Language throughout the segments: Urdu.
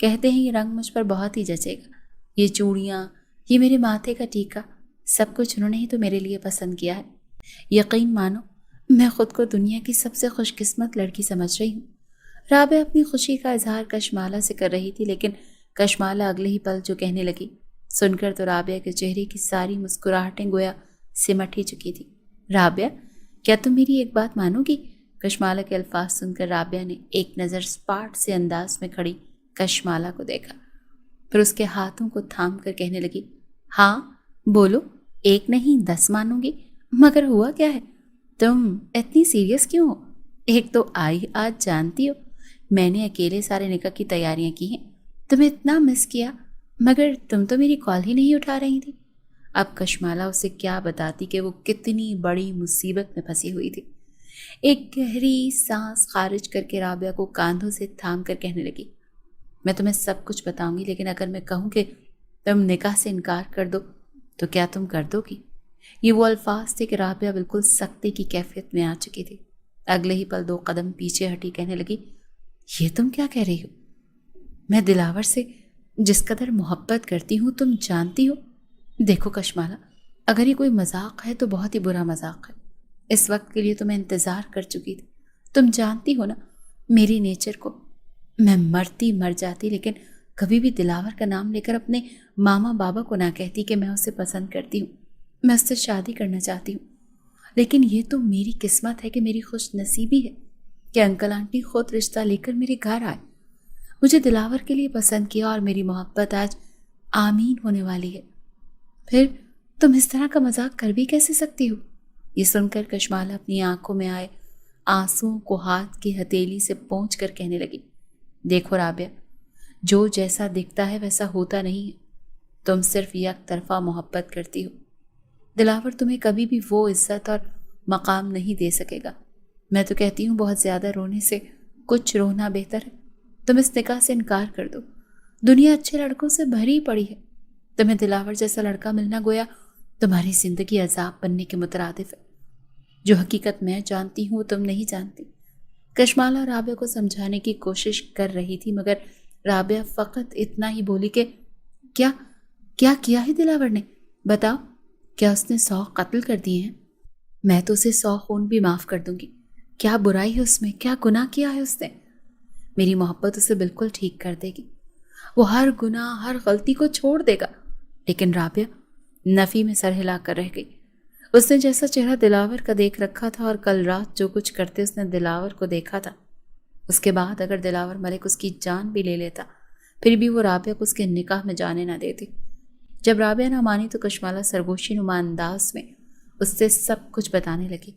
کہتے ہیں یہ رنگ مجھ پر بہت ہی جچے گا، یہ چوڑیاں، یہ میرے ماتھے کا ٹیکا، سب کچھ انہوں نے ہی تو میرے لیے پسند کیا ہے۔ یقین مانو میں خود کو دنیا کی سب سے خوش قسمت لڑکی سمجھ رہی ہوں۔ رابعہ اپنی خوشی کا اظہار کشمالہ سے کر رہی تھی، لیکن کشمالہ اگلے ہی پل جو کہنے لگی، سن کر تو رابعہ کے چہرے کی ساری مسکراہٹیں گویا سمٹ ہی چکی تھی۔ رابعہ، کیا تم میری ایک بات مانو گی؟ کشمالہ کے الفاظ سن کر رابعہ نے ایک نظر سپاٹ سے انداز میں کھڑی کشمالہ کو دیکھا، پھر اس کے ہاتھوں کو تھام کر کہنے لگی، ہاں بولو، 1 نہیں 10 مانوں گی، مگر ہوا کیا ہے؟ تم اتنی سیریس کیوں ہو؟ ایک تو آج جانتی ہو میں نے اکیلے سارے نکاح کی تیاریاں کی ہیں، تمہیں اتنا مس کیا، مگر تم تو میری کال ہی نہیں اٹھا رہی تھی۔ اب کشمالہ اسے کیا بتاتی کہ وہ کتنی بڑی مصیبت میں پھنسی ہوئی تھی۔ ایک گہری سانس خارج کر کے رابعہ کو کاندھوں سے تھام کر کہنے لگی، میں تمہیں سب کچھ بتاؤں گی، لیکن اگر میں کہوں کہ تم نکاح سے انکار کر دو تو کیا تم کر دو گی؟ یہ وہ الفاظ تھے کہ رابعہ بالکل سختی کی کیفیت میں آ چکی تھی۔ اگلے ہی پل 2 قدم پیچھے ہٹی کہنے لگی، یہ تم کیا کہہ رہی ہو؟ میں دلاور سے جس قدر محبت کرتی ہوں تم جانتی ہو۔ دیکھو کشمالہ، اگر یہ کوئی مذاق ہے تو بہت ہی برا مذاق ہے۔ اس وقت کے لیے تو میں انتظار کر چکی تھی۔ تم جانتی ہو نا میری نیچر کو، میں مرتی مر جاتی لیکن کبھی بھی دلاور کا نام لے کر اپنے ماما بابا کو نہ کہتی کہ میں اسے پسند کرتی ہوں، میں اس سے شادی کرنا چاہتی ہوں۔ لیکن یہ تو میری قسمت ہے کہ میری خوش نصیبی ہے کہ انکل آنٹی خود رشتہ لے کر میرے گھر آئے، مجھے دلاور کے لیے پسند کیا اور میری محبت آج آمین ہونے والی ہے۔ پھر تم اس طرح کا مذاق کر بھی کیسے سکتی ہو؟ یہ سن کر کشمالہ اپنی آنکھوں میں آئے آنسوؤں کو ہاتھ کی ہتھیلی سے پونچھ کر کہنے لگی، دیکھو رابعہ، جو جیسا دکھتا ہے ویسا ہوتا نہیں ہے، تم صرف یک طرفہ محبت کرتی ہو۔ دلاور تمہیں کبھی بھی وہ عزت اور مقام نہیں دے سکے گا۔ میں تو کہتی ہوں بہت زیادہ رونے سے کچھ رونا بہتر ہے۔ تم اس نکاح سے انکار کر دو، دنیا اچھے لڑکوں سے بھری پڑی ہے، تمہیں دلاور جیسا لڑکا ملنا گویا تمہاری زندگی عذاب بننے کے مترادف ہے۔ جو حقیقت میں جانتی ہوں وہ تم نہیں جانتی۔ کشمالہ رابعہ کو سمجھانے کی کوشش کر رہی تھی، مگر رابعہ فقط اتنا ہی بولی کہ کیا کیا ہے دلاور نے؟ بتاؤ، کیا اس نے 100 قتل کر دیے ہیں؟ میں تو اسے 100 خون بھی معاف کر دوں گی۔ کیا برائی ہے اس میں؟ کیا گناہ کیا ہے اس نے؟ میری محبت اسے بالکل ٹھیک کر دے گی، وہ ہر گناہ ہر غلطی کو چھوڑ دے گا۔ لیکن رابعہ نفی میں سر ہلا کر رہ گئی۔ اس نے جیسا چہرہ دلاور کا دیکھ رکھا تھا اور کل رات جو کچھ کرتے اس نے دلاور کو دیکھا تھا، اس کے بعد اگر دلاور ملک اس کی جان بھی لے لیتا پھر بھی وہ رابعہ کو اس کے نکاح میں جانے نہ دیتی۔ جب رابعہ نہ مانی تو کشمالہ سرگوشی نما انداز میں اس سے سب کچھ بتانے لگی۔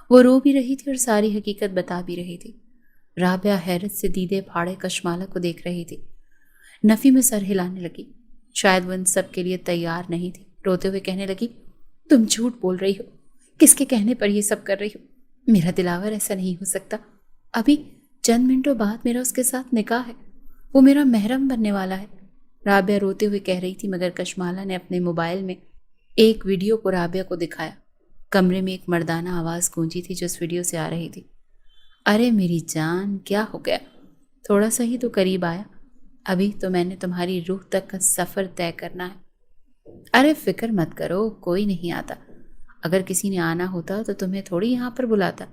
وہ رو بھی رہی تھی اور ساری حقیقت بتا بھی رہی تھی۔ رابعہ حیرت سے دیدے پھاڑے کشمالہ کو دیکھ رہی تھی۔ نفی میں سر ہلانے لگی، شاید وہ ان سب کے لیے تیار نہیں تھی۔ روتے ہوئے کہنے لگی، تم جھوٹ بول رہی ہو، کس کے کہنے پر یہ سب کر رہی ہو؟ میرا دلاور ایسا نہیں ہو سکتا، ابھی چند منٹوں بعد میرا اس کے ساتھ نکاح ہے، وہ میرا محرم بننے والا ہے۔ رابعہ روتے ہوئے کہہ رہی تھی، مگر کشمالہ نے اپنے موبائل میں ایک ویڈیو کو رابعہ کو دکھایا۔ کمرے میں ایک مردانہ آواز گونجی تھی جو اس ویڈیو سے آ رہی تھی، ارے میری جان، کیا ہو گیا؟ تھوڑا سا ہی تو قریب آیا، ابھی تو میں نے تمہاری روح تک کا سفر طے کرنا ہے۔ ارے فکر مت کرو، کوئی نہیں آتا، اگر کسی نے آنا ہوتا تو تمہیں تھوڑی یہاں پر بلاتا۔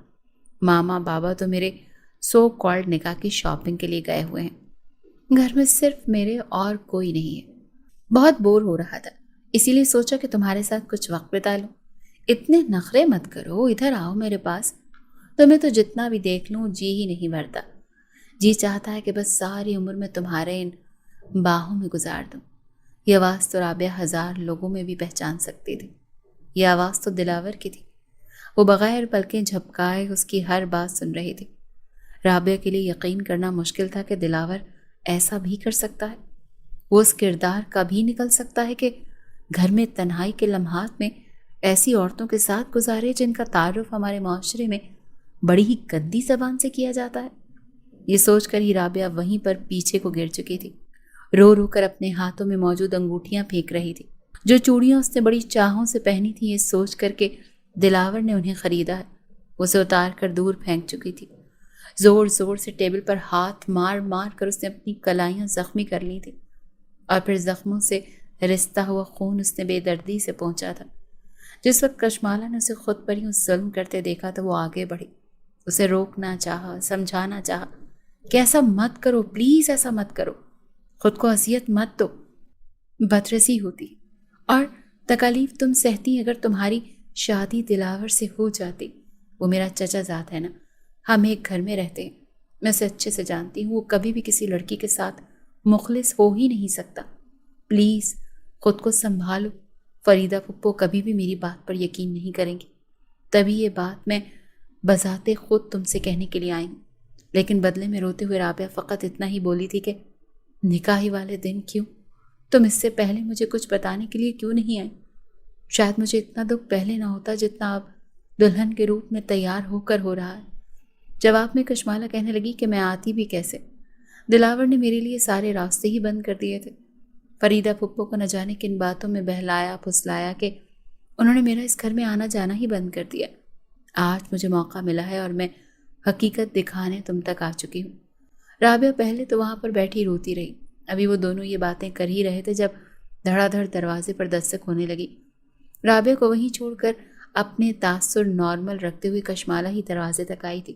ماما بابا تو میرے سو کالڈ نکاح کی شاپنگ کے لیے گئے ہوئے ہیں، گھر میں صرف میرے اور کوئی نہیں ہے۔ بہت بور ہو رہا تھا، اسی لیے سوچا کہ تمہارے ساتھ کچھ وقت بتا لوں۔ اتنے نخرے مت کرو، ادھر آؤ میرے پاس، تمہیں تو جتنا بھی دیکھ لوں جی ہی نہیں بھرتا، جی چاہتا ہے کہ بس ساری عمر میں تمہارے ان باہوں میں گزار دوں۔ یہ آواز تو رابعہ 1000 لوگوں میں بھی پہچان سکتی تھی، یہ آواز تو دلاور کی تھی۔ وہ بغیر پلکیں جھپکائے اس کی ہر بات سن رہی تھی۔ رابعہ کے لیے یقین کرنا مشکل تھا کہ دلاور ایسا بھی کر سکتا ہے، وہ اس کردار کا بھی نکل سکتا ہے کہ گھر میں تنہائی کے لمحات میں ایسی عورتوں کے ساتھ گزارے جن کا تعارف ہمارے معاشرے میں بڑی ہی گندی زبان سے کیا جاتا ہے۔ یہ سوچ کر ہی رابعہ وہیں پر پیچھے کو گر چکی تھی، رو رو کر اپنے ہاتھوں میں موجود انگوٹھیاں پھینک رہی تھی۔ جو چوڑیاں اس نے بڑی چاہوں سے پہنی تھی، یہ سوچ کر کے دلاور نے انہیں خریدا ہے، اسے اتار کر دور پھینک چکی تھی۔ زور زور سے ٹیبل پر ہاتھ مار مار کر اس نے اپنی کلائیاں زخمی کر لی تھی، اور پھر زخموں سے رستا ہوا خون اس نے بے دردی سے پہنچا تھا۔ جس وقت کشمالہ نے اسے خود پر یوں ظلم کرتے دیکھا تو وہ آگے بڑھی، اسے روکنا چاہا، سمجھانا چاہا کہ ایسا مت کرو، پلیز ایسا مت کرو، خود کو اذیت مت دو، بدرسی ہوتی اور تکالیف تم سہتی اگر تمہاری شادی دلاور سے ہو جاتی۔ وہ میرا چچا زاد ہے نا، ہم ایک گھر میں رہتے ہیں، میں اسے اچھے سے جانتی ہوں، وہ کبھی بھی کسی لڑکی کے ساتھ مخلص ہو ہی نہیں سکتا، پلیز خود کو سنبھالو۔ فریدہ پھپھو کبھی بھی میری بات پر یقین نہیں کریں گی، تبھی یہ بات میں بذات خود تم سے کہنے کے لیے آئی ہوں۔ لیکن بدلے میں روتے ہوئے رابعہ فقط اتنا ہی بولی تھی کہ نکاح والے دن کیوں؟ تم اس سے پہلے مجھے کچھ بتانے کے لیے کیوں نہیں آئی؟ شاید مجھے اتنا دکھ پہلے نہ ہوتا جتنا اب دلہن کے روپ میں تیار ہو کر ہو رہا ہے۔ جواب میں کشمالہ کہنے لگی کہ میں آتی بھی کیسے، دلاور نے میرے لیے سارے راستے ہی بند کر دیے تھے۔ فریدہ پھپھو کو نہ جانے کن باتوں میں بہلایا پھسلایا کہ انہوں نے میرا اس گھر میں آنا جانا ہی بند کر دیا۔ آج مجھے موقع ملا ہے اور میں حقیقت دکھانے تم تک آ چکی ہوں۔ رابعہ پہلے تو وہاں پر بیٹھی روتی رہی، ابھی وہ دونوں یہ باتیں کر ہی رہے تھے جب دھڑا دھڑ دروازے پر دستک ہونے لگی۔ رابعہ کو وہیں چھوڑ کر اپنے تاثر نارمل رکھتے ہوئے کشمالہ ہی دروازے تک آئی تھی۔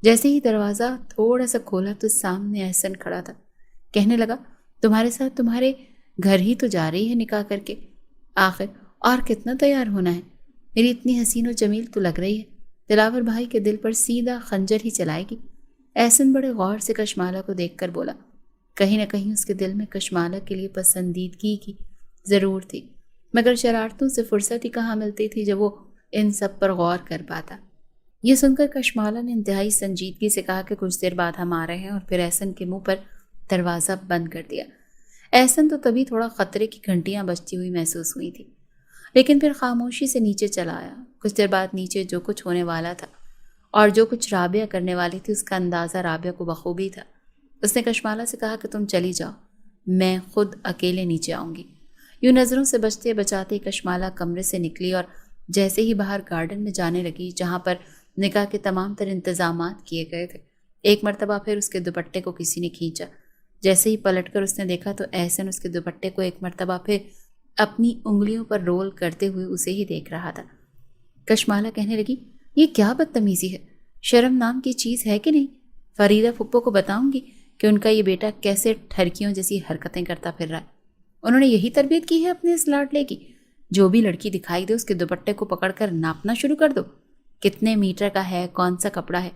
جیسے ہی دروازہ تھوڑا سا کھولا تو سامنے احسن کھڑا تھا، کہنے لگا تمہارے ساتھ تمہارے گھر ہی تو جا رہی ہے نکاح کر کے، آخر اور کتنا تیار ہونا ہے؟ میری اتنی حسین و جمیل تو لگ رہی ہے، دلاور بھائی کے دل پر سیدھا خنجر ہی چلائے گی۔ احسن بڑے غور سے کشمالہ کو دیکھ کر بولا، کہیں نہ کہیں اس کے دل میں کشمالہ کے لیے پسندیدگی کی ضرور تھی، مگر شرارتوں سے فرصت ہی کہاں ملتی تھی جب وہ ان سب پر غور کر پاتا۔ یہ سن کر کشمالہ نے انتہائی سنجیدگی سے کہا کہ کچھ دیر بعد ہم آ رہے ہیں، اور پھر احسن کے منہ پر دروازہ بند کر دیا۔ احسن تو تبھی تھوڑا خطرے کی گھنٹیاں بجتی ہوئی محسوس ہوئی تھی، لیکن پھر خاموشی سے نیچے چلا آیا۔ کچھ دیر بعد نیچے جو کچھ ہونے والا تھا اور جو کچھ رابعہ کرنے والی تھی اس کا اندازہ رابعہ کو بخوبی تھا۔ اس نے کشمالہ سے کہا کہ تم چلی جاؤ، میں خود اکیلے نیچے آؤں گی۔ یوں نظروں سے بچتے بچاتے کشمالہ کمرے سے نکلی اور جیسے ہی باہر گارڈن میں جانے لگی جہاں پر نکاح کے تمام تر انتظامات کیے گئے تھے، ایک مرتبہ پھر اس کے دوپٹے کو کسی نے کھینچا۔ جیسے ہی پلٹ کر اس نے دیکھا تو احسن اس کے دوپٹے کو ایک مرتبہ پھر اپنی انگلیوں پر رول کرتے ہوئے اسے ہی دیکھ رہا تھا۔ کشمالہ کہنے لگی، یہ کیا بدتمیزی ہے، شرم نام کی چیز ہے کہ نہیں؟ فریدہ پھپھو کو بتاؤں گی کہ ان کا یہ بیٹا کیسے ٹھرکیوں جیسی حرکتیں کرتا پھر رہا ہے۔ انہوں نے یہی تربیت کی ہے اپنے اس لاڈلے کی، جو بھی لڑکی دکھائی دے اس کے دوپٹے کو پکڑ کر ناپنا شروع کر دو، کتنے میٹر کا ہے، کون سا کپڑا ہے۔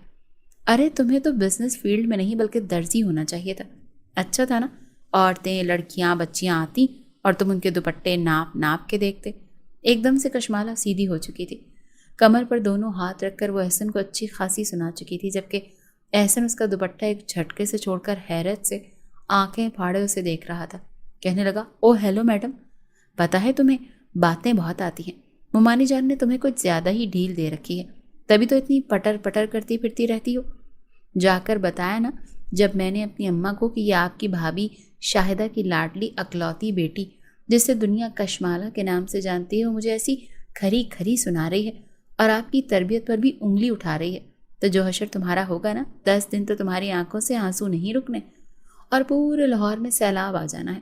ارے تمہیں تو بزنس فیلڈ میں نہیں بلکہ درزی ہونا چاہیے تھا، اچھا تھا نا، عورتیں لڑکیاں بچیاں آتی اور تم ان کے دوپٹے ناپ ناپ کے دیکھتے۔ ایک دم سے کشمالہ سیدھی ہو چکی تھی، کمر پر دونوں ہاتھ رکھ کر وہ احسن کو اچھی خاصی سنا چکی تھی، جبکہ احسن اس کا دوپٹہ ایک جھٹکے سے چھوڑ کر حیرت سے آنکھیں پھاڑے اسے دیکھ رہا تھا۔ کہنے لگا، او ہیلو میڈم، پتہ ہے تمہیں باتیں بہت آتی ہیں، ممانی جان نے تمہیں کچھ زیادہ ہی ڈھیل دے رکھی ہے، تبھی تو اتنی پٹر پٹر کرتی پھرتی رہتی ہو۔ جا کر بتایا نا جب میں نے اپنی اماں کو کہ یہ آپ کی بھابھی شاہدہ کی لاڈلی اکلوتی بیٹی جسے دنیا کشمالہ کے نام سے جانتی ہے، وہ مجھے ایسی کھری کھری سنا رہی ہے اور آپ کی تربیت پر بھی انگلی اٹھا رہی ہے، تو جو حشر تمہارا ہوگا نا، 10 دن تو تمہاری آنکھوں سے آنسو نہیں رکنے اور پورے لاہور میں سیلاب آ جانا ہے۔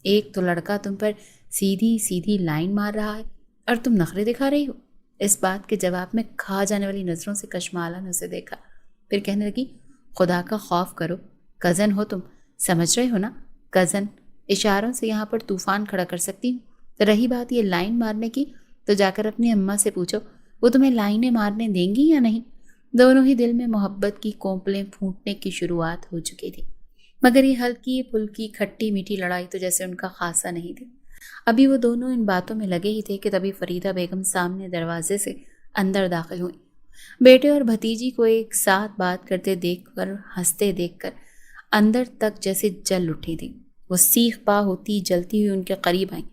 ایک تو لڑکا تم پر سیدھی سیدھی لائن مار رہا ہے اور تم نخرے دکھا رہی ہو۔ اس بات کے جواب میں کھا جانے والی نظروں سے کشمالہ نے اسے دیکھا، پھر کہنے لگی، خدا کا خوف کرو، کزن ہو تم، سمجھ رہے ہو نا، کزن۔ اشاروں سے یہاں پر طوفان کھڑا کر سکتی ہوں۔ رہی بات یہ لائن مارنے کی تو جا کر اپنی اماں سے پوچھو وہ تمہیں لائنیں مارنے دیں گی یا نہیں۔ دونوں ہی دل میں محبت کی کونپلیں پھوٹنے کی شروعات ہو چکی تھی، مگر یہ ہلکی پھلکی کھٹی میٹھی لڑائی تو جیسے ان کا خاصہ نہیں تھی۔ ابھی وہ دونوں ان باتوں میں لگے ہی تھے کہ تبھی فریدہ بیگم سامنے دروازے سے اندر داخل ہوئیں۔ بیٹے اور بھتیجی کو ایک ساتھ بات کرتے دیکھ کر، ہنستے دیکھ کر اندر تک جیسے جل اٹھی تھی۔ وہ سیخ پا ہوتی جلتی ہوئی ان کے قریب آئیں۔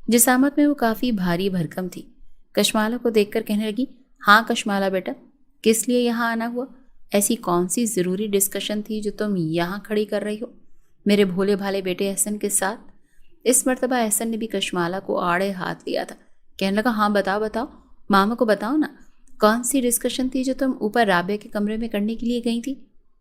جسامت میں وہ کافی بھاری بھرکم تھی۔ کشمالہ کو دیکھ کر کہنے لگی، ہاں کشمالہ بیٹا، کس لیے یہاں آنا ہوا؟ ایسی کون سی ضروری ڈسکشن تھی جو تم یہاں کھڑی کر رہی ہو میرے بھولے بھالے بیٹے احسن کے ساتھ؟ اس مرتبہ احسن نے بھی کشمالہ کو آڑے ہاتھ لیا تھا، کہنے لگا، ہاں بتاؤ بتاؤ، ماما کو بتاؤ نا، کون سی ڈسکشن تھی جو تم اوپر رابعہ کے کمرے میں کرنے کے لیے گئی تھی؟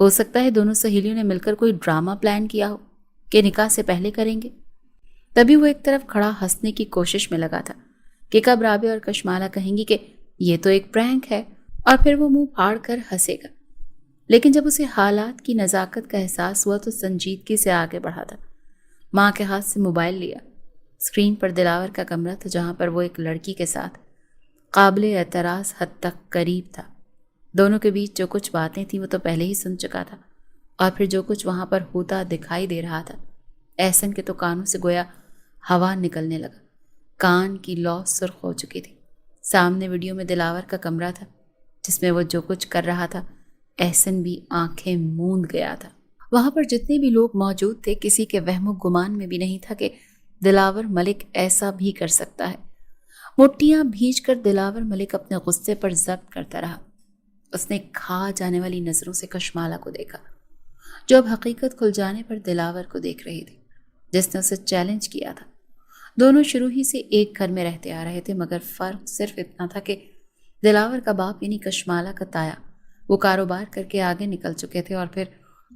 ہو سکتا ہے دونوں سہیلیوں نے مل کر کوئی ڈرامہ پلان کیا ہو کہ نکاح سے پہلے کریں گے۔ تبھی وہ ایک طرف کھڑا ہنسنے کی کوشش میں لگا تھا کہ کب رابعہ اور کشمالہ کہیں گی کہ یہ تو ایک پرینک ہے، اور پھر وہ منہ پھاڑ کر ہنسے گا۔ لیکن جب اسے حالات کی نزاکت کا احساس ہوا تو سنجیدگی سے آگے بڑھا تھا۔ ماں کے ہاتھ سے موبائل لیا۔ اسکرین پر دلاور کا کمرہ تھا جہاں پر وہ ایک لڑکی کے ساتھ قابل اعتراض حد تک قریب تھا۔ دونوں کے بیچ جو کچھ باتیں تھیں وہ تو پہلے ہی سن چکا تھا، اور پھر جو کچھ وہاں پر ہوتا دکھائی دے رہا تھا، احسن کے تو کانوں سے گویا ہوا نکلنے لگا۔ کان کی لو سرخ ہو چکی تھی۔ سامنے ویڈیو میں دلاور کا کمرہ تھا جس میں وہ جو کچھ کر رہا تھا، احسن بھی آنکھیں موند گیا تھا۔ وہاں پر جتنے بھی لوگ موجود تھے کسی کے وہم و گمان میں بھی نہیں تھا کہ دلاور ملک ایسا بھی کر سکتا ہے۔ مٹھیاں بھیج کر دلاور ملک اپنے غصے پر ضبط کرتا رہا۔ اس نے کھا جانے والی نظروں سے کشمالہ کو دیکھا جو اب حقیقت کھل جانے پر دلاور کو دیکھ رہی تھی، جس نے اسے چیلنج کیا تھا۔ دونوں شروع ہی سے ایک گھر میں رہتے آ رہے تھے، مگر فرق صرف اتنا تھا کہ دلاور کا باپ یعنی کشمالہ کا تایا وہ کاروبار کر کے آگے نکل چکے تھے، اور پھر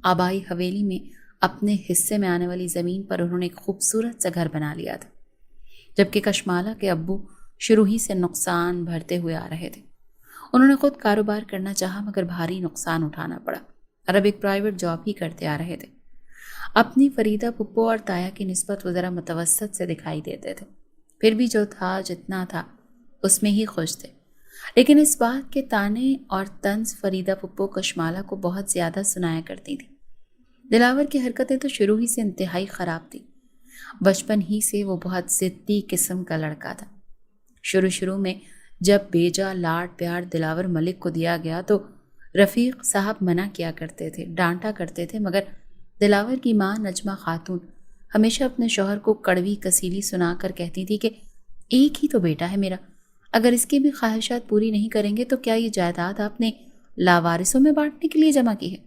آبائی حویلی میں اپنے حصے میں آنے والی زمین پر انہوں نے ایک خوبصورت سا گھر بنا لیا تھا، جبکہ کشمالہ کے ابو شروع ہی سے نقصان بھرتے ہوئے آ رہے تھے۔ انہوں نے خود کاروبار کرنا چاہا مگر بھاری نقصان اٹھانا پڑا، اور اب ایک پرائیویٹ جاب ہی کرتے آ رہے تھے۔ اپنی فریدہ پھپھو اور تایا کی نسبت وہ ذرا متوسط سے دکھائی دیتے تھے، پھر بھی جو تھا جتنا تھا اس میں ہی خوش تھے۔ لیکن اس بات کے تانے اور طنز فریدہ پھپھو کشمالہ کو بہت زیادہ سنایا کرتی تھی۔ دلاور کی حرکتیں تو شروع ہی سے انتہائی خراب تھی۔ بچپن ہی سے وہ بہت ضدی قسم کا لڑکا تھا۔ شروع میں جب بیجا لاڈ پیار دلاور ملک کو دیا گیا تو رفیق صاحب منع کیا کرتے تھے، ڈانٹا کرتے تھے، مگر دلاور کی ماں نجمہ خاتون ہمیشہ اپنے شوہر کو کڑوی کسیلی سنا کر کہتی تھی کہ ایک ہی تو بیٹا ہے میرا، اگر اس کی بھی خواہشات پوری نہیں کریں گے تو کیا یہ جائیداد آپ نے لاوارثوں میں بانٹنے کے لیے جمع کی ہے؟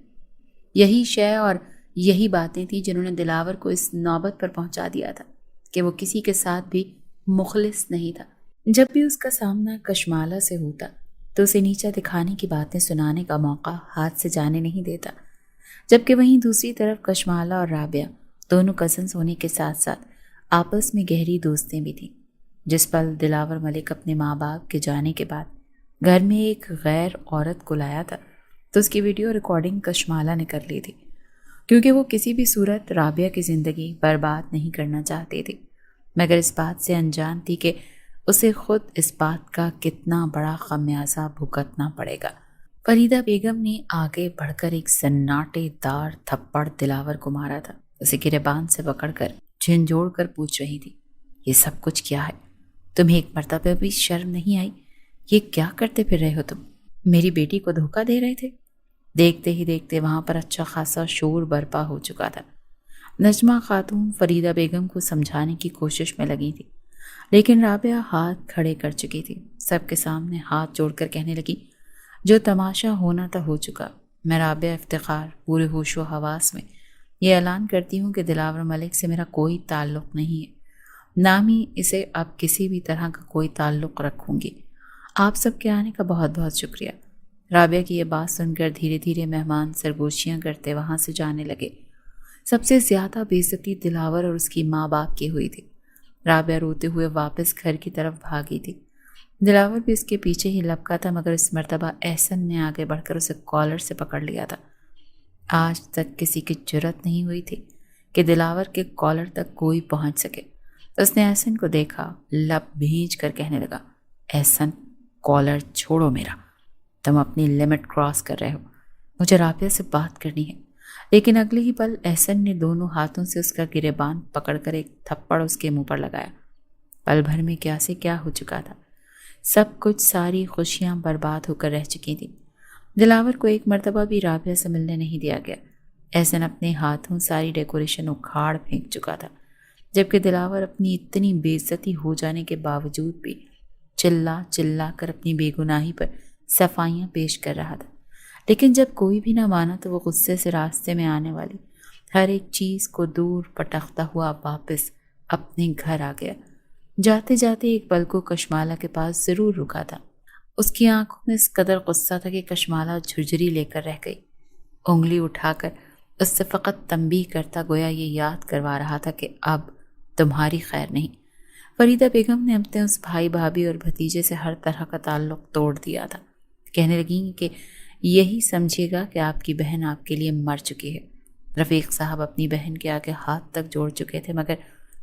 یہی شے اور یہی باتیں تھیں جنہوں نے دلاور کو اس نوبت پر پہنچا دیا تھا کہ وہ کسی کے ساتھ بھی مخلص نہیں تھا۔ جب بھی اس کا سامنا کشمالہ سے ہوتا تو اسے نیچا دکھانے کی باتیں سنانے کا موقع ہاتھ سے جانے نہیں دیتا، جبکہ وہیں دوسری طرف کشمالہ اور رابعہ دونوں کزنز ہونے کے ساتھ ساتھ آپس میں گہری دوستیں بھی تھیں۔ جس پل دلاور ملک اپنے ماں باپ کے جانے کے بعد گھر میں ایک غیر عورت کو لایا تھا تو اس کی ویڈیو ریکارڈنگ کشمالہ نے کر لی تھی، کیونکہ وہ کسی بھی صورت رابعہ کی زندگی برباد نہیں کرنا چاہتی تھی، مگر اس بات سے انجان تھی کہ اسے خود اس بات کا کتنا بڑا خمیازہ بھگتنا پڑے گا۔ فریدہ بیگم نے آگے بڑھ کر ایک سناٹے دار تھپڑ دلاور کو مارا تھا۔ اسے گریبان سے پکڑ کر جھنجھوڑ کر پوچھ رہی تھی، یہ سب کچھ کیا ہے؟ تمہیں ایک مرتبہ بھی شرم نہیں آئی؟ یہ کیا کرتے پھر رہے ہو تم؟ میری بیٹی کو دھوکہ دے رہے تھے؟ دیکھتے ہی دیکھتے وہاں پر اچھا خاصا شور برپا ہو چکا تھا۔ نجمہ خاتون فریدہ بیگم کو سمجھانے کی کوشش میں لگی تھی، لیکن رابعہ ہاتھ کھڑے کر چکی تھی۔ سب کے سامنے ہاتھ جوڑ کر کہنے لگی، جو تماشا ہونا تھا ہو چکا۔ میں رابعہ افتخار پورے ہوش و حواس میں یہ اعلان کرتی ہوں کہ دلاور ملک سے میرا کوئی تعلق نہیں ہے، نہ ہی اسے اب کسی بھی طرح کا کوئی تعلق رکھوں گی۔ آپ سب کے آنے کا بہت بہت شکریہ۔ رابعہ کی یہ بات سن کر دھیرے دھیرے مہمان سرگوشیاں کرتے وہاں سے جانے لگے۔ سب سے زیادہ بے عزتی دلاور اور اس کی ماں باپ کی ہوئی تھی۔ رابعہ روتے ہوئے واپس گھر کی طرف بھاگی تھی۔ دلاور بھی اس کے پیچھے ہی لپکا تھا، مگر اس مرتبہ احسن نے آگے بڑھ کر اسے کالر سے پکڑ لیا تھا۔ آج تک کسی کی جرت نہیں ہوئی تھی کہ دلاور کے کالر تک کوئی پہنچ سکے۔ اس نے احسن کو دیکھا، لب بھیج کر کہنے لگا، احسن کالر چھوڑو میرا، تم اپنی لمٹ کراس کر رہے ہو، مجھے رابعہ سے بات کرنی ہے۔ لیکن اگلے ہی پل احسن نے دونوں ہاتھوں سے اس کا گریبان پکڑ کر ایک تھپڑ اس کے منہ پر لگایا۔ پل بھر میں کیا سے کیا ہو چکا تھا، سب کچھ، ساری خوشیاں برباد ہو کر رہ چکی تھیں۔ دلاور کو ایک مرتبہ بھی رابعہ سے ملنے نہیں دیا گیا۔ احسن اپنے ہاتھوں ساری ڈیکوریشن اکھاڑ پھینک چکا تھا، جبکہ دلاور اپنی اتنی بے عزتی ہو جانے کے باوجود بھی چلا چلا کر اپنی بے گناہی پر صفائیاں پیش کر رہا تھا۔ لیکن جب کوئی بھی نہ مانا تو وہ غصے سے راستے میں آنے والی ہر ایک چیز کو دور پٹکتا ہوا واپس اپنے گھر آ گیا۔ جاتے جاتے ایک پل کو کشمالہ کے پاس ضرور رکا تھا۔ اس کی آنکھوں میں اس قدر غصہ تھا کہ کشمالہ جھرجھری لے کر رہ گئی۔ انگلی اٹھا کر اس سے فقط تنبیہ کرتا، گویا یہ یاد کروا رہا تھا کہ اب تمہاری خیر نہیں۔ فریدہ بیگم نے اپنے اس بھائی بھابھی اور بھتیجے سے ہر طرح کا تعلق توڑ دیا تھا۔ کہنے لگیں کہ یہی سمجھیے گا کہ آپ کی بہن آپ کے لیے مر چکی ہے۔ رفیق صاحب اپنی بہن کے آگے ہاتھ تک جوڑ چکے تھے، مگر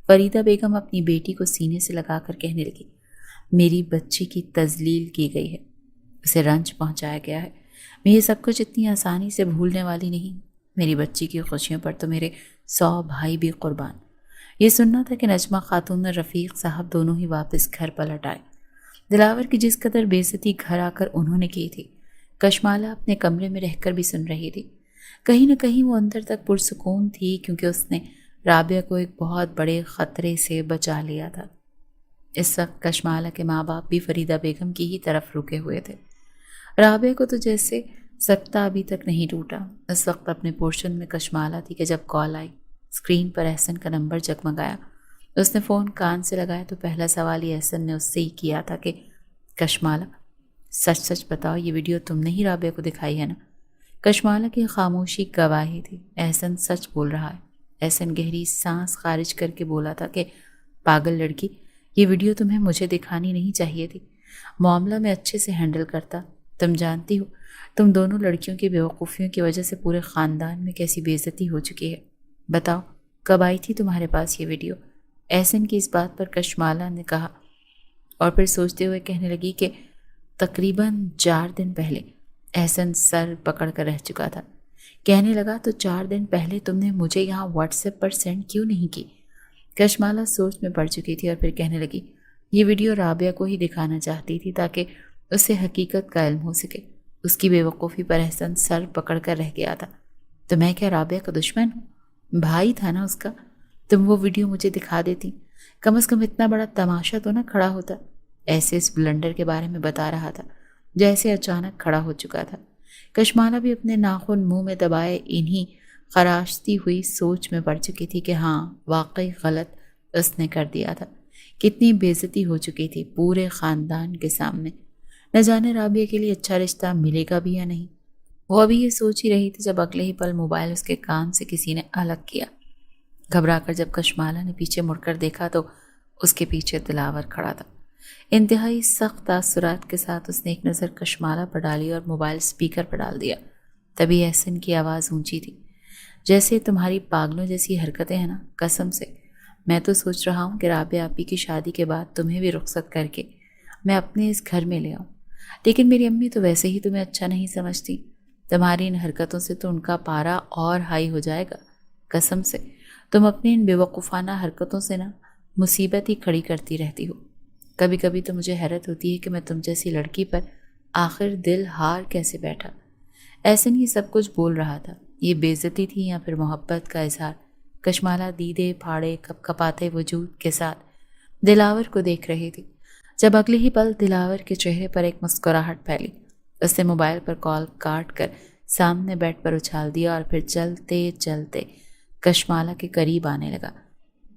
فریدہ بیگم اپنی بیٹی کو سینے سے لگا کر کہنے لگی، میری بچی کی تذلیل کی گئی ہے، اسے رنج پہنچایا گیا ہے، میں یہ سب کچھ اتنی آسانی سے بھولنے والی نہیں۔ میری بچی کی خوشیوں پر تو میرے 100 بھائی بھی قربان۔ یہ سننا تھا کہ نجمہ خاتون اور رفیق صاحب دونوں ہی واپس گھر پلٹ آئے۔ دلاور کی جس قدر بے عزتی گھر آ کر انہوں نے کی تھی، کشمالہ اپنے کمرے میں رہ کر بھی سن رہی تھی۔ کہیں نہ کہیں وہ اندر تک پرسکون تھی، کیونکہ اس نے رابعہ کو ایک بہت بڑے خطرے سے بچا لیا تھا۔ اس وقت کشمالہ کے ماں باپ بھی فریدہ بیگم کی ہی طرف رکے ہوئے تھے۔ رابعہ کو تو جیسے سکتہ ابھی تک نہیں ٹوٹا۔ اس وقت اپنے پورشن میں کشمالہ تھی کہ جب کال آئی، اسکرین پر احسن کا نمبر جگمگایا۔ اس نے فون کان سے لگایا تو پہلا سوال یہ احسن نے اس سے ہی کیا تھا کہ کشمالہ سچ سچ بتاؤ، یہ ویڈیو تم نے ہی رابعہ کو دکھائی ہے نا؟ کشمالہ کی خاموشی گواہی تھی، احسن سچ بول رہا ہے۔ احسن گہری سانس خارج کر کے بولا تھا کہ پاگل لڑکی، یہ ویڈیو تمہیں مجھے دکھانی نہیں چاہیے تھی، معاملہ میں اچھے سے ہینڈل کرتا۔ تم جانتی ہو تم دونوں لڑکیوں کی بیوقوفیوں کی وجہ سے پورے خاندان میں کیسی بے عزتی ہو چکی ہے۔ بتاؤ کب آئی تھی تمہارے پاس یہ ویڈیو؟ احسن کی اس بات پر کشمالہ نے کہا اور پھر سوچتے ہوئے کہنے لگی کہ تقریباً 4 دن پہلے۔ احسن سر پکڑ کر رہ چکا تھا۔ کہنے لگا تو 4 دن پہلے تم نے مجھے یہاں واٹس ایپ پر سینڈ کیوں نہیں کی؟ کشمالہ سوچ میں پڑ چکی تھی اور پھر کہنے لگی، یہ ویڈیو رابعہ کو ہی دکھانا چاہتی تھی تاکہ اسے حقیقت کا علم ہو سکے۔ اس کی بے وقوفی پر احسن سر پکڑ کر رہ گیا تھا۔ تو میں کیا رابعہ کا دشمن ہوں؟ بھائی تھا نا اس کا، تم وہ ویڈیو مجھے دکھا دیتی، کم از کم اتنا بڑا تماشا تو نہ کھڑا ہوتا۔ ایسے اس بلنڈر کے بارے میں بتا رہا تھا جیسے اچانک کھڑا ہو چکا تھا۔ کشمالہ بھی اپنے ناخن منہ میں دبائے انہی خراشتی ہوئی سوچ میں پڑ چکی تھی کہ ہاں واقعی غلط اس نے کر دیا تھا۔ کتنی بے عزتی ہو چکی تھی پورے خاندان کے سامنے۔ نہ جانے رابعہ کے لیے اچھا رشتہ ملے گا بھی یا نہیں۔ وہ ابھی یہ سوچ ہی رہی تھی جب اگلے ہی پل موبائل اس کے کان سے کسی نے الگ کیا۔ گھبرا کر جب کشمالہ نے پیچھے مڑ کر دیکھا تو اس کے پیچھے دلاور کھڑا تھا۔ انتہائی سخت تاثرات کے ساتھ اس نے ایک نظر کشمالہ پر ڈالی اور موبائل اسپیکر پر ڈال دیا۔ تبھی احسن کی آواز اونچی تھی، جیسے تمہاری پاگلوں جیسی حرکتیں ہیں نا، قسم سے میں تو سوچ رہا ہوں کہ رابعہ آپی کی شادی کے بعد تمہیں بھی رخصت کر کے میں اپنے اس گھر میں لے آؤں، لیکن میری امی تو ویسے ہی تمہیں اچھا نہیں سمجھتی، تمہاری ان حرکتوں سے تو ان کا پارا اور ہائی ہو جائے گا۔ قسم سے تم اپنی ان بیوقوفانہ حرکتوں سے نا مصیبت ہی کھڑی کرتی رہتی ہو۔ کبھی کبھی تو مجھے حیرت ہوتی ہے کہ میں تم جیسی لڑکی پر آخر دل ہار کیسے بیٹھا۔ ایسے نہیں سب کچھ بول رہا تھا، یہ بے عزتی تھی یا پھر محبت کا اظہار؟ کشمالہ دیدے پھاڑے کپ کپاتے وجود کے ساتھ دلاور کو دیکھ رہی تھی۔ جب اگلے ہی پل دلاور کے چہرے پر ایک مسکراہٹ پھیلی، اس نے موبائل پر کال کاٹ کر سامنے بیڈ پر اچھال دیا اور پھر چلتے چلتے کشمالہ کے قریب آنے لگا۔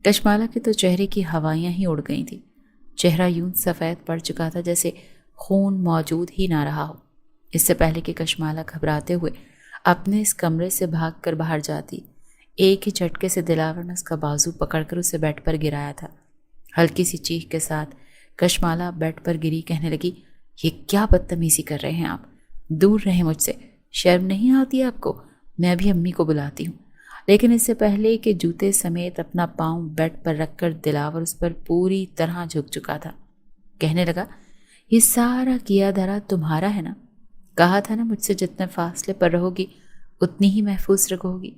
کشمالہ کے تو چہرے کی ہوائیاں ہی اڑ گئی تھیں۔ چہرہ یوں سفید پڑ چکا تھا جیسے خون موجود ہی نہ رہا ہو۔ اس سے پہلے کہ کشمالہ گھبراتے ہوئے اپنے اس کمرے سے بھاگ کر باہر جاتی، ایک ہی جھٹکے سے دلاور نے اس کا بازو پکڑ کر اسے بیڈ پر گرایا تھا۔ ہلکی سی چیخ کے ساتھ کشمالہ بیڈ پر گری، کہنے لگی، یہ کیا بدتمیزی کر رہے ہیں آپ؟ دور رہیں مجھ سے، شرم نہیں آتی آپ کو؟ میں ابھی امی کو بلاتی ہوں۔ لیکن اس سے پہلے کہ جوتے سمیت اپنا پاؤں بیڈ پر رکھ کر دلاور اس پر پوری طرح جھک چکا تھا۔ کہنے لگا، یہ سارا کیا دھرا تمہارا ہے نا؟ کہا تھا نا مجھ سے جتنے فاصلے پر رہو گی اتنی ہی محفوظ رہو گی۔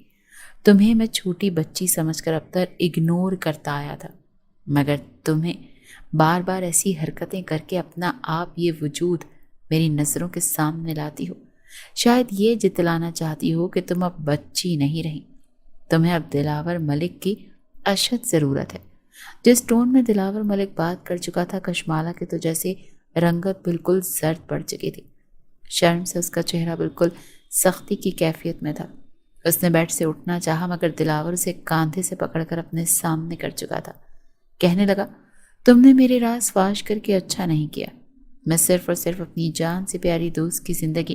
تمہیں میں چھوٹی بچی سمجھ کر اب تک اگنور کرتا آیا تھا، مگر تمہیں بار بار ایسی حرکتیں کر کے اپنا آپ یہ وجود میری نظروں کے سامنے لاتی ہو۔ شاید یہ جتلانا چاہتی ہو کہ تم اب بچی نہیں رہی، تمہیں اب دلاور ملک کی اشد ضرورت ہے۔ جس ٹون میں دلاور ملک بات کر چکا تھا، کشمالہ کے تو جیسے رنگت بالکل زرد پڑ چکی تھی۔ شرم سے اس کا چہرہ بالکل سختی کی کیفیت میں تھا۔ اس نے بیڈ سے اٹھنا چاہا مگر دلاور اسے کاندھے سے پکڑ کر اپنے سامنے کر چکا تھا۔ کہنے لگا، تم نے میرے راز فاش کر کے اچھا نہیں کیا۔ میں صرف اور صرف اپنی جان سے پیاری دوست کی زندگی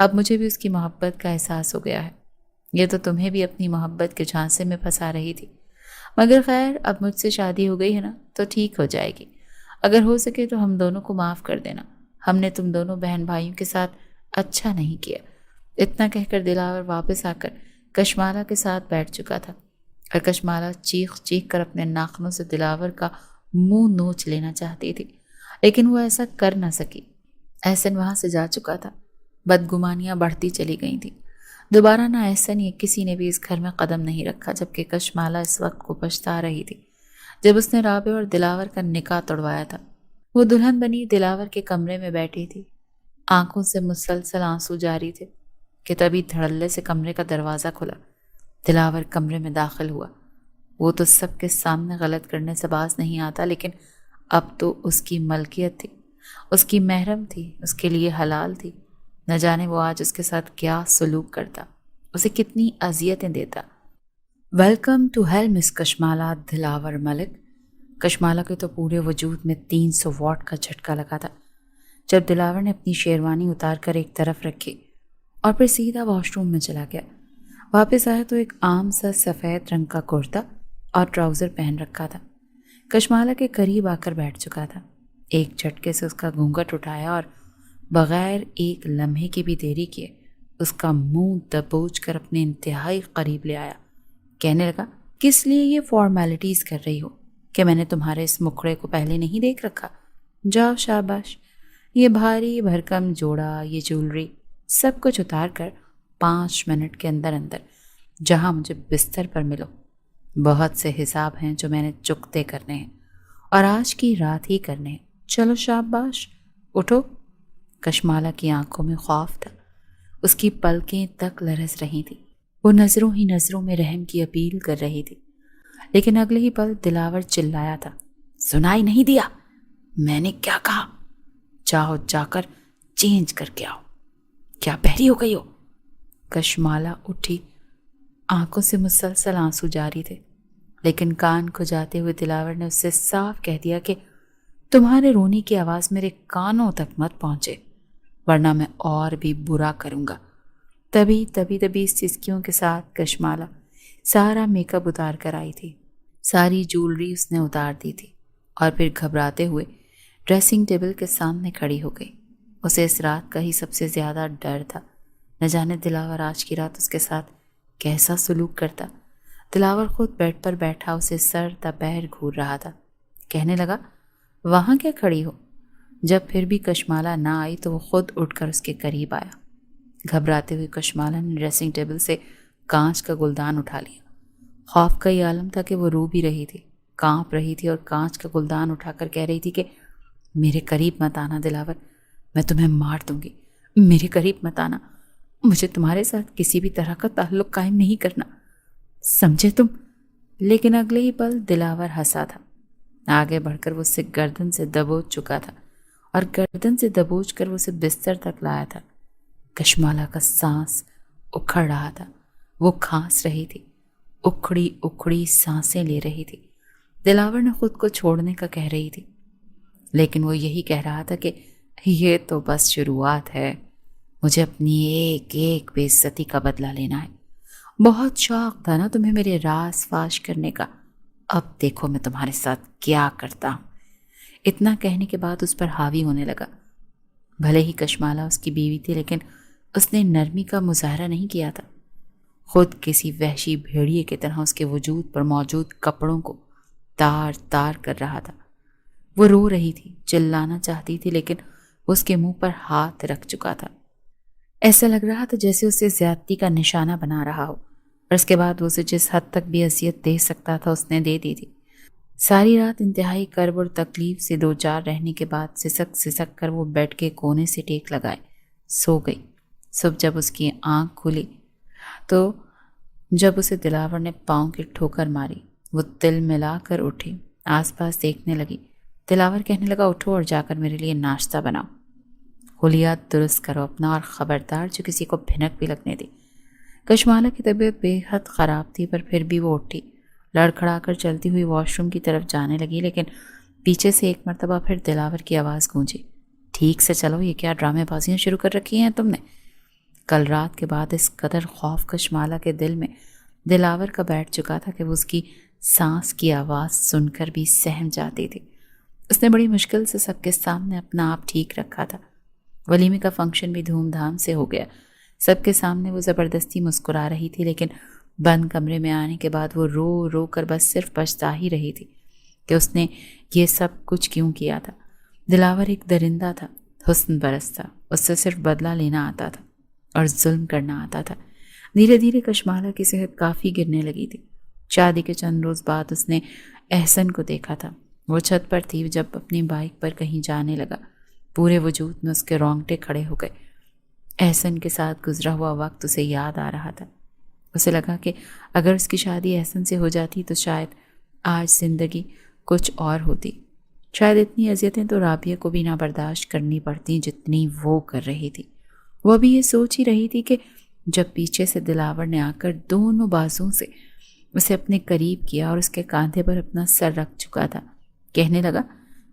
اب مجھے بھی اس کی محبت کا احساس ہو گیا ہے۔ یہ تو تمہیں بھی اپنی محبت کے جھانسے میں پھنسا رہی تھی، مگر خیر اب مجھ سے شادی ہو گئی ہے نا تو ٹھیک ہو جائے گی۔ اگر ہو سکے تو ہم دونوں کو معاف کر دینا، ہم نے تم دونوں بہن بھائیوں کے ساتھ اچھا نہیں کیا۔ اتنا کہہ کر دلاور واپس آ کر کشمالہ کے ساتھ بیٹھ چکا تھا اور کشمالہ چیخ چیخ کر اپنے ناخنوں سے دلاور کا منہ نوچ لینا چاہتی تھی، لیکن وہ ایسا کر نہ سکی۔ احسن وہاں سے جا چکا تھا۔ بدگمانیاں بڑھتی چلی گئی تھیں۔ دوبارہ نہ احسن یا کسی نے بھی اس گھر میں قدم نہیں رکھا، جبکہ کشمالہ اس وقت کو پچھتا رہی تھی جب اس نے رابع اور دلاور کا نکاح توڑوایا تھا۔ وہ دلہن بنی دلاور کے کمرے میں بیٹھی تھی، آنکھوں سے مسلسل آنسو جاری تھے کہ تبھی دھڑلے سے کمرے کا دروازہ کھلا۔ دلاور کمرے میں داخل ہوا۔ وہ تو سب کے سامنے غلط کرنے سے باز نہیں آتا، لیکن اب تو اس کی ملکیت تھی، اس کی محرم تھی، اس کے لیے حلال تھی۔ نہ جانے وہ آج اس کے ساتھ کیا سلوک کرتا، اسے کتنی اذیتیں دیتا۔ ویلکم ٹو ہیل مس کشمالہ دلاور ملک۔ کشمالہ کے تو پورے وجود میں 300 واٹ کا جھٹکا لگا تھا جب دلاور نے اپنی شیروانی اتار کر ایک طرف رکھی اور پھر سیدھا واش روم میں چلا گیا۔ واپس آیا تو ایک عام سا سفید رنگ کا کرتا اور ٹراؤزر پہن رکھا تھا۔ کشمالہ کے قریب آ کر بیٹھ چکا تھا۔ ایک جھٹکے سے اس کا گھونگھٹ اٹھایا اور بغیر ایک لمحے کی بھی دیری کیے اس کا منہ دبوچ کر اپنے انتہائی قریب لے آیا۔ کہنے لگا، کس لیے یہ فارمیلٹیز کر رہی ہو کہ میں نے تمہارے اس مکھڑے کو پہلے نہیں دیکھ رکھا؟ جاؤ شاباش، یہ بھاری بھرکم جوڑا، یہ جولری، سب کچھ اتار کر 5 منٹ کے اندر اندر جہاں مجھے بستر پر ملو۔ بہت سے حساب ہیں جو میں نے چکتے کرنے ہیں اور آج کی رات ہی کرنے ہیں۔ چلو شاباش، اٹھو۔ کشمالہ کی آنکھوں میں خوف تھا، اس کی پلکیں تک لرز رہی تھی۔ وہ نظروں ہی نظروں میں رحم کی اپیل کر رہی تھی، لیکن اگلے ہی پل دلاور چلایا تھا، سنائی نہیں دیا؟ میں نے کیا کہا؟ جاؤ جا کر چینج کر کے آؤ۔ کیا بہری ہو گئی ہو؟ کشمالہ اٹھی، آنکھوں سے مسلسل آنسو جاری تھے، لیکن کان کو جاتے ہوئے دلاور نے اس سے صاف کہہ دیا کہ تمہارے رونے کی آواز میرے کانوں تک مت پہنچے، ورنہ میں اور بھی برا کروں گا۔ تبھی اس سسکیوں کے ساتھ کشمالہ سارا میک اپ اتار کر آئی تھی، ساری جولری اس نے اتار دی تھی اور پھر گھبراتے ہوئے ڈریسنگ ٹیبل کے سامنے کھڑی ہو گئی۔ اسے اس رات کا ہی سب سے زیادہ ڈر تھا، نہ جانے دلاور آج کی رات اس کے ساتھ کیسا سلوک کرتا۔ دلاور خود بیڈ پر بیٹھا اسے سر تپہر گھور رہا تھا۔ کہنے لگا، وہاں کیا کھڑی ہو؟ جب پھر بھی کشمالہ نہ آئی تو وہ خود اٹھ کر اس کے قریب آیا۔ گھبراتے ہوئے کشمالہ نے ڈریسنگ ٹیبل سے کانچ کا گلدان اٹھا لیا۔ خوف کا یہ عالم تھا کہ وہ رو بھی رہی تھی، کانپ رہی تھی اور کانچ کا گلدان اٹھا کر کہہ رہی تھی کہ میرے قریب مت آنا دلاور، میں تمہیں مار دوں گی، میرے قریب مت آنا، مجھے تمہارے ساتھ کسی بھی طرح کا تعلق قائم نہیں کرنا، سمجھے تم؟ لیکن اگلے ہی پل دلاور ہنسا تھا۔ آگے بڑھ کر وہ اسے گردن سے دبوچ چکا تھا اور گردن سے دبوچ کر وہ اسے بستر تک لایا تھا۔ کشمالہ کا سانس اکھڑ رہا تھا، وہ کھانس رہی تھی، اکھڑی اکھڑی سانسیں لے رہی تھی۔ دلاور نے خود کو چھوڑنے کا کہہ رہی تھی، لیکن وہ یہی کہہ رہا تھا کہ یہ تو بس شروعات ہے، مجھے اپنی ایک ایک بے عزتی کا بدلہ لینا ہے۔ بہت شوق تھا نا تمہیں میرے راز فاش کرنے کا، اب دیکھو میں تمہارے ساتھ کیا کرتا ہوں۔ اتنا کہنے کے بعد اس پر حاوی ہونے لگا۔ بھلے ہی کشمالہ اس کی بیوی تھی، لیکن اس نے نرمی کا مظاہرہ نہیں کیا تھا، خود کسی وحشی بھیڑیے کی طرح اس کے وجود پر موجود کپڑوں کو تار تار کر رہا تھا۔ وہ رو رہی تھی، چلانا چاہتی تھی، لیکن اس کے منہ پر ہاتھ رکھ چکا تھا۔ ایسا لگ رہا تھا جیسے اسے زیادتی کا نشانہ بنا رہا ہو، اور اس کے بعد وہ اسے جس حد تک بھی اذیت دے سکتا تھا اس نے دے دی تھی۔ ساری رات انتہائی کرب اور تکلیف سے دو چار رہنے کے بعد سسک سسک کر وہ بیڈ کے کونے سے ٹیک لگائے سو گئی۔ صبح جب اس کی آنکھ کھلی تو جب اسے دلاور نے پاؤں کی ٹھوکر ماری، وہ تل ملا کر اٹھی، آس پاس دیکھنے لگی۔ دلاور کہنے لگا، اٹھو اور جا کر میرے لیے ناشتہ بناؤ، خلیات درست کرو اپنا، اور خبردار جو کسی کو بھنک بھی لگنے دی۔ کشمالہ کی طبیعت بے حد خراب تھی، پر پھر بھی وہ اٹھی، لڑکھڑا کر چلتی ہوئی واش روم کی طرف جانے لگی، لیکن پیچھے سے ایک مرتبہ پھر دلاور کی آواز گونجی، ٹھیک سے چلو، یہ کیا ڈرامے بازیاں شروع کر رکھی ہیں تم نے؟ کل رات کے بعد اس قدر خوف کشمالہ کے دل میں دلاور کا بیٹھ چکا تھا کہ وہ اس کی سانس کی آواز سن کر بھی سہم جاتی تھی۔ اس نے بڑی مشکل سے سب کے سامنے اپنا آپ ٹھیک رکھا تھا۔ ولیمے کا فنکشن بھی دھوم دھام سے ہو گیا۔ سب کے سامنے وہ زبردستی مسکرا رہی تھی، لیکن بند کمرے میں آنے کے بعد وہ رو رو کر بس صرف پچھتا ہی رہی تھی کہ اس نے یہ سب کچھ کیوں کیا تھا۔ دلاور ایک درندہ تھا، حسن پرست تھا، اس سے صرف بدلہ لینا آتا تھا اور ظلم کرنا آتا تھا۔ دھیرے دھیرے کشمالہ کی صحت کافی گرنے لگی تھی۔ شادی کے چند روز بعد اس نے احسن کو دیکھا تھا۔ وہ چھت پر تھی جب اپنی بائک پر کہیں جانے لگا۔ پورے وجود میں اس کے رونگٹے کھڑے ہو گئے۔ احسن کے ساتھ گزرا ہوا وقت اسے یاد آ رہا تھا۔ اسے لگا کہ اگر اس کی شادی احسن سے ہو جاتی تو شاید آج زندگی کچھ اور ہوتی۔ شاید اتنی اذیتیں تو رابعہ کو بھی نہ برداشت کرنی پڑتی جتنی وہ کر رہی تھی۔ وہ ابھی یہ سوچ ہی رہی تھی کہ جب پیچھے سے دلاور نے آ کر دونوں بازوں سے اسے اپنے قریب کیا اور اس کے کاندھے پر اپنا سر رکھ چکا تھا۔ کہنے لگا،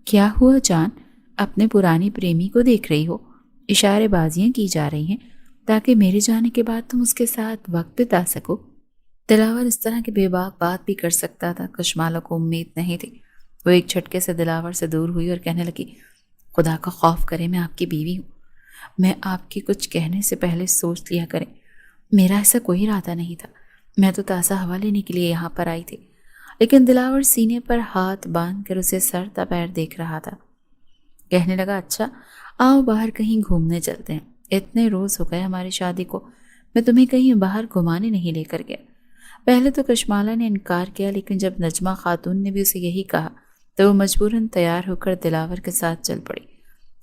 کیا ہوا جان، اپنے پرانی پریمی کو دیکھ رہی ہو؟ اشارے بازیاں کی جا رہی ہیں تاکہ میرے جانے کے بعد تم اس کے ساتھ وقت بتا سکو۔ دلاور اس طرح کی بے باک بات بھی کر سکتا تھا، کشمالہ کو امید نہیں تھی۔ وہ ایک جھٹکے سے دلاور سے دور ہوئی اور کہنے لگی، خدا کا خوف کرے، میں آپ کی بیوی ہوں، میں آپ کی کچھ کہنے سے پہلے سوچ لیا کریں۔ میرا ایسا کوئی ارادہ نہیں تھا، میں تو تازہ ہوا لینے کے لیے یہاں پر آئی تھی۔ لیکن دلاور سینے پر ہاتھ باندھ کر اسے سر تپیر دیکھ رہا تھا۔ کہنے لگا، اچھا آؤ باہر کہیں گھومنے چلتے ہیں، اتنے روز ہو گئے ہماری شادی کو، میں تمہیں کہیں باہر گھمانے نہیں لے کر گیا۔ پہلے تو کشمالہ نے انکار کیا، لیکن جب نجمہ خاتون نے بھی اسے یہی کہا تو وہ مجبوراً تیار ہو کر دلاور کے ساتھ چل پڑی۔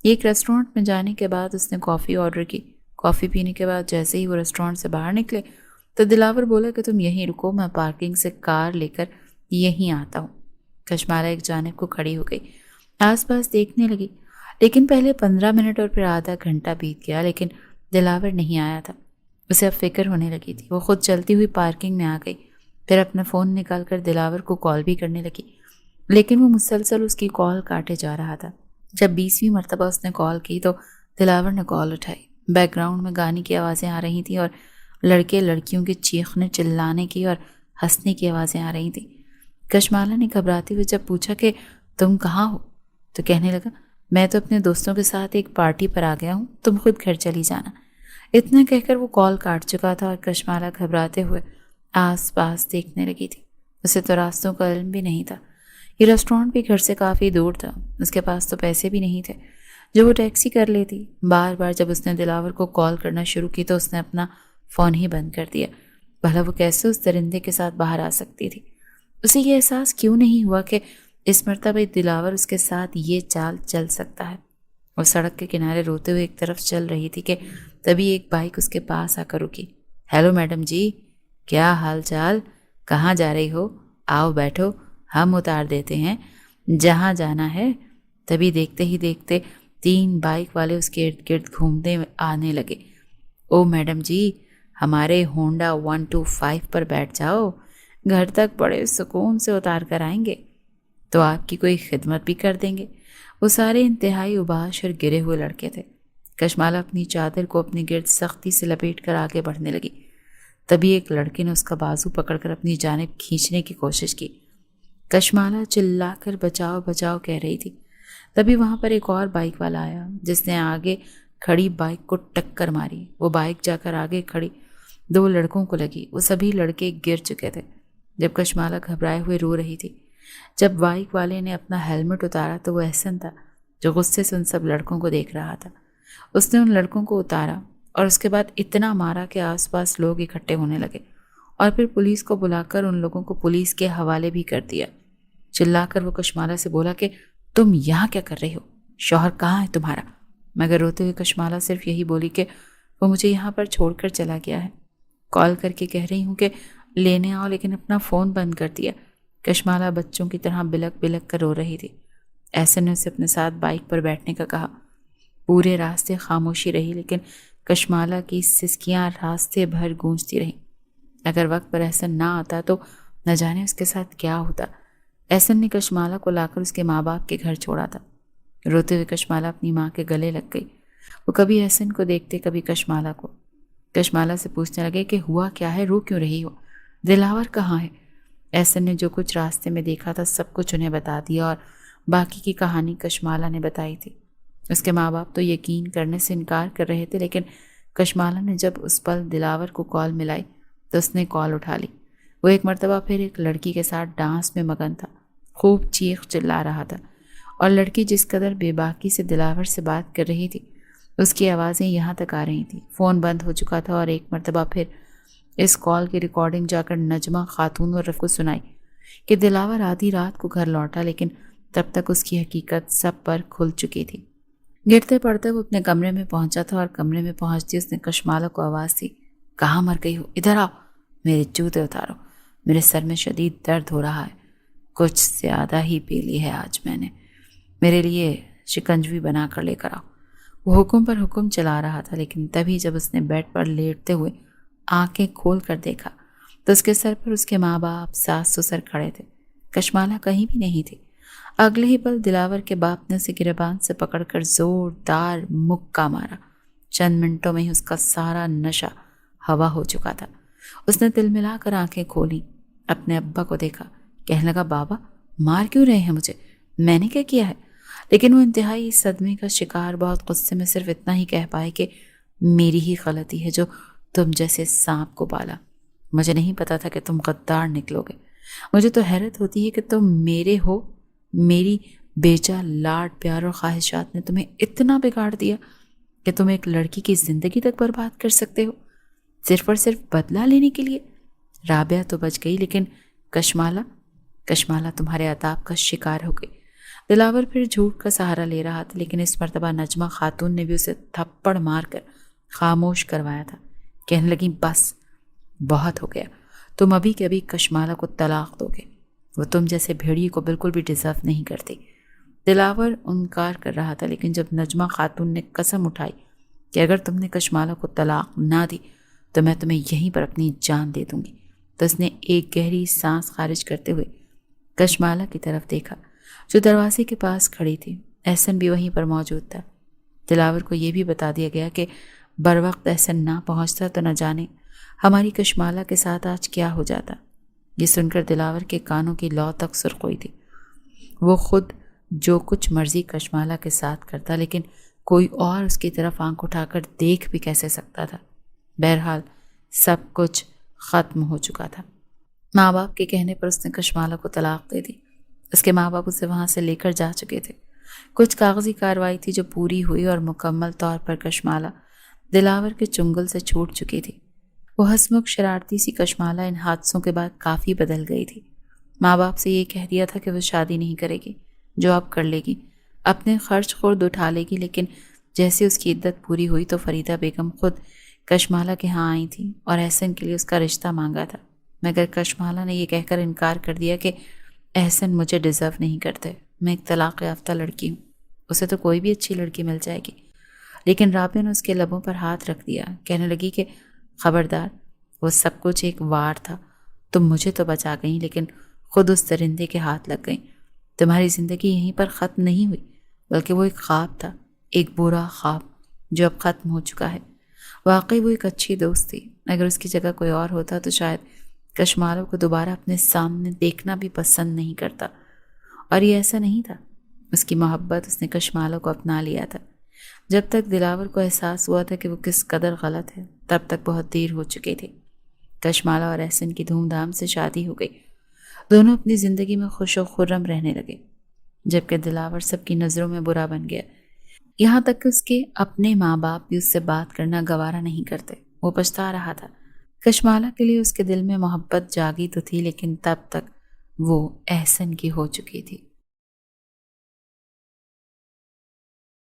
ایک ریسٹورینٹ میں جانے کے بعد اس نے کافی آرڈر کی۔ کافی پینے کے بعد جیسے ہی وہ ریسٹورینٹ سے باہر نکلے تو دلاور بولا کہ تم یہیں رکو، میں پارکنگ سے کار لے کر یہیں آتا ہوں۔ کشمالہ ایک جانب کو کھڑی ہو گئی، آس پاس دیکھنے لگی، لیکن پہلے 15 منٹ اور پھر آدھا گھنٹہ بیت گیا، لیکن دلاور نہیں آیا تھا۔ اسے اب فکر ہونے لگی تھی۔ وہ خود چلتی ہوئی پارکنگ میں آ گئی، پھر اپنا فون نکال کر دلاور کو کال بھی کرنے لگی، لیکن وہ مسلسل اس کی کال کاٹے جا رہا تھا۔ جب 20ویں مرتبہ اس نے کال کی تو دلاور نے کال اٹھائی۔ بیک گراؤنڈ میں گانے کی آوازیں آ رہی تھیں اور لڑکے لڑکیوں کے چیخنے چلانے کی اور ہنسنے کی آوازیں آ رہی تھیں۔ کشمالہ نے گھبراتے ہوئے جب پوچھا کہ تم کہاں ہو تو کہنے لگا، میں تو اپنے دوستوں کے ساتھ ایک پارٹی پر آ گیا ہوں، تم خود گھر چلی جانا۔ اتنا کہہ کر وہ کال کاٹ چکا تھا اور کشمالہ گھبراتے ہوئے آس پاس دیکھنے لگی تھی۔ اسے تو راستوں کا علم بھی نہیں تھا۔ یہ ریسٹورینٹ بھی گھر سے کافی دور تھا، اس کے پاس تو پیسے بھی نہیں تھے جو وہ ٹیکسی کر لیتی۔ بار بار جب اس نے دلاور کو کال کرنا شروع کی تو اس نے اپنا فون ہی بند کر دیا۔ بھلا وہ کیسے اس درندے کے ساتھ باہر آ سکتی تھی؟ اسے یہ احساس کیوں نہیں ہوا کہ اس مرتبہ دلاور اس کے ساتھ یہ چال چل سکتا ہے؟ وہ سڑک کے کنارے روتے ہوئے ایک طرف چل رہی تھی کہ تبھی ایک بائک اس کے پاس آ کر رکی۔ ہیلو میڈم جی، کیا حال چال؟ کہاں جا رہی ہو؟ آؤ بیٹھو، ہم اتار دیتے ہیں جہاں جانا ہے۔ تبھی دیکھتے ہی دیکھتے 3 بائک والے اس کے ارد گرد گھومتے آنے لگے۔ او میڈم جی، ہمارے ہونڈا 125 پر بیٹھ جاؤ، گھر تک بڑے سکون سے اتار کر آئیں گے، تو آپ کی کوئی خدمت بھی کر دیں گے۔ وہ سارے انتہائی اباش اور گرے ہوئے لڑکے تھے۔ کشمالہ اپنی چادر کو اپنی گرد سختی سے لپیٹ کر آگے بڑھنے لگی۔ تبھی ایک لڑکے نے اس کا بازو پکڑ کر اپنی جانب کھینچنے کی کوشش کی۔ کشمالہ چلا کر بچاؤ بچاؤ کہہ رہی تھی۔ تبھی وہاں پر ایک اور بائک والا آیا جس نے آگے کھڑی بائک کو ٹکر ماری۔ وہ بائک جا کر آگے کھڑی 2 لڑکوں کو لگی۔ وہ سبھی لڑکے گر چکے تھے جب کشمالہ گھبرائے ہوئے رو رہی تھی۔ جب بائک والے نے اپنا ہیلمٹ اتارا تو وہ احسن تھا جو غصے سے ان سب لڑکوں کو دیکھ رہا تھا۔ اس نے ان لڑکوں کو اتارا اور اس کے بعد اتنا مارا کہ آس پاس لوگ اکٹھے ہونے لگے، اور پھر پولیس کو بلا کر ان لوگوں کو پولیس کے حوالے بھی کر دیا۔ چلا کر وہ کشمالہ سے بولا کہ تم یہاں کیا کر رہی ہو؟ شوہر کہاں ہے تمہارا؟ مگر روتے ہوئے کشمالہ صرف یہی بولی کہ وہ مجھے یہاں پر چھوڑ کر چلا گیا ہے۔ کال کر کے کہہ رہی ہوں کہ لینے آؤ، لیکن اپنا فون بند کر دیا۔ کشمالہ بچوں کی طرح بلک بلک کر رو رہی تھی۔ ایسے نے اسے اپنے ساتھ بائک پر بیٹھنے کا کہا۔ پورے راستے خاموشی رہی، لیکن کشمالہ کی سسکیاں راستے بھر گونجتی رہیں۔ اگر وقت پر احسن نہ آتا تو نہ جانے اس کے ساتھ کیا ہوتا۔ احسن نے کشمالہ کو لا کر اس کے ماں باپ کے گھر چھوڑا تھا۔ روتے ہوئے کشمالہ اپنی ماں کے گلے لگ گئی۔ وہ کبھی احسن کو دیکھتے، کبھی کشمالہ کو۔ کشمالہ سے پوچھنے لگے کہ ہوا کیا ہے، رو کیوں رہی ہو؟ دلاور کہاں ہے؟ احسن نے جو کچھ راستے میں دیکھا تھا سب کچھ انہیں بتا دیا اور باقی کی کہانی کشمالہ نے بتائی تھی۔ اس کے ماں باپ تو یقین کرنے سے انکار کر رہے تھے، لیکن کشمالہ نے جب اس پل دلاور کو کال ملائی تو اس نے کال اٹھا لی۔ وہ ایک مرتبہ پھر ایک لڑکی کے ساتھ ڈانس میں مگن تھا، خوب چیخ چلا رہا تھا، اور لڑکی جس قدر بے باکی سے دلاور سے بات کر رہی تھی اس کی آوازیں یہاں تک آ رہی تھیں۔ فون بند ہو چکا تھا اور ایک مرتبہ پھر اس کال کی ریکارڈنگ جا کر نجمہ خاتون اور رف کو سنائی کہ دلاور آدھی رات کو گھر لوٹا، لیکن تب تک اس کی حقیقت سب پر کھل چکی تھی۔ گرتے پڑتے وہ اپنے کمرے میں پہنچا تھا اور کمرے میں پہنچتی اس نے کشمالہ کو آواز دی، کہاں مر گئی ہو؟ ادھر آؤ، میرے جوتے اتارو، میرے سر میں شدید درد ہو رہا ہے، کچھ زیادہ ہی پی لی ہے آج میں نے، میرے لیے شکنجوی بنا کر لے کر آؤ۔ وہ حکم پر حکم چلا رہا تھا، لیکن تبھی جب اس نے بیڈ پر لیٹتے ہوئے آنکھیں کھول کر دیکھا تو اس کے سر پر اس کے ماں باپ ساس سسر کھڑے تھے۔ کشمالہ کہیں بھی نہیں تھی۔ اگلے ہی پل دلاور کے باپ نے اسے گریبان سے پکڑ کر زوردار مکہ مارا۔ چند منٹوں میں ہی اس کا سارا نشہ ہوا ہو چکا تھا۔ اس نے تل ملا کر آنکھیں کھولی، اپنے ابا کو دیکھا، کہنے لگا، بابا مار کیوں رہے ہیں مجھے؟ میں نے کیا کیا ہے؟ لیکن وہ انتہائی صدمے کا شکار بہت غصے میں صرف اتنا ہی کہہ پائے کہ میری ہی غلطی ہے جو تم جیسے سانپ کو پالا، مجھے نہیں پتا تھا کہ تم غدار نکلو گے، مجھے تو حیرت ہوتی ہے کہ تم میرے ہو، میری بیجا لاڈ پیار اور خواہشات نے تمہیں اتنا بگاڑ دیا کہ تم ایک لڑکی کی زندگی تک برباد کر سکتے ہو صرف اور صرف بدلہ لینے کے لیے۔ رابعہ تو بچ گئی، لیکن کشمالہ تمہارے عذاب کا شکار ہو گئی۔ دلاور پھر جھوٹ کا سہارا لے رہا تھا، لیکن اس مرتبہ نجمہ خاتون نے بھی اسے تھپڑ مار کر خاموش کروایا تھا۔ کہنے لگی، بس بہت ہو گیا، تم ابھی کے ابھی کشمالہ کو طلاق دو گے، وہ تم جیسے بھیڑیے کو بالکل بھی ڈیزرو نہیں کرتی۔ دلاور انکار کر رہا تھا، لیکن جب نجمہ خاتون نے قسم اٹھائی کہ اگر تم نے کشمالہ کو طلاق نہ دی تو میں تمہیں یہیں پر اپنی جان دے دوں گی، تو اس نے ایک گہری سانس خارج کرتے ہوئے کشمالہ کی طرف دیکھا جو دروازے کے پاس کھڑی تھی۔ احسن بھی وہیں پر موجود تھا۔ دلاور کو یہ بھی بتا دیا گیا کہ بروقت احسن نہ پہنچتا تو نہ جانے ہماری کشمالہ کے ساتھ آج کیا ہو جاتا۔ یہ سن کر دلاور کے کانوں کی لو تک سرخ ہوئی تھی۔ وہ خود جو کچھ مرضی کشمالہ کے ساتھ کرتا، لیکن کوئی اور اس کی طرف آنکھ اٹھا کر دیکھ بھی کیسے سکتا تھا؟ بہرحال سب کچھ ختم ہو چکا تھا۔ ماں باپ کے کہنے پر اس نے کشمالہ کو طلاق دے دی۔ اس کے ماں باپ اسے وہاں سے لے کر جا چکے تھے۔ کچھ کاغذی کارروائی تھی جو پوری ہوئی اور مکمل طور پر کشمالہ دلاور کے چنگل سے چھوٹ چکی تھی۔ وہ ہسمکھ شرارتی سی کشمالہ ان حادثوں کے بعد کافی بدل گئی تھی۔ ماں باپ سے یہ کہہ دیا تھا کہ وہ شادی نہیں کرے گی، جو اب کر لے گی اپنے خرچ خورد اٹھا لے گی، لیکن جیسے اس کی عدت پوری ہوئی تو فریدہ بیگم خود کشمالہ کے ہاں آئی تھی اور احسن کے لیے اس کا رشتہ مانگا تھا، مگر کشمالہ نے یہ کہہ کر انکار کر دیا کہ احسن مجھے ڈیزرو نہیں کرتے، میں ایک طلاق یافتہ لڑکی ہوں، اسے تو کوئی بھی اچھی لڑکی مل جائے گی۔ لیکن رابعہ نے اس کے لبوں پر ہاتھ رکھ دیا، کہنے لگی کہ خبردار، وہ سب کچھ ایک وار تھا، تم مجھے تو بچا گئیں لیکن خود اس درندے کے ہاتھ لگ گئیں۔ تمہاری زندگی یہیں پر ختم نہیں ہوئی، بلکہ وہ ایک خواب تھا، ایک برا خواب جو اب ختم ہو چکا ہے۔ واقعی وہ ایک اچھی دوست تھی، اگر اس کی جگہ کوئی اور ہوتا تو شاید کشمالہ کو دوبارہ اپنے سامنے دیکھنا بھی پسند نہیں کرتا۔ اور یہ ایسا نہیں تھا، اس کی محبت اس نے کشمالہ کو اپنا لیا تھا۔ جب تک دلاور کو احساس ہوا تھا کہ وہ کس قدر غلط ہے تب تک بہت دیر ہو چکی تھی۔ کشمالہ اور احسن کی دھوم دھام سے شادی ہو گئی، دونوں اپنی زندگی میں خوش و خرم رہنے لگے، جبکہ دلاور سب کی نظروں میں برا بن گیا، یہاں تک کہ اس کے اپنے ماں باپ بھی اس سے بات کرنا گوارا نہیں کرتے۔ وہ پچھتا رہا تھا۔ کشمالہ کے لیے اس کے دل میں محبت جاگی تو تھی، لیکن تب تک وہ احسن کی ہو چکی تھی۔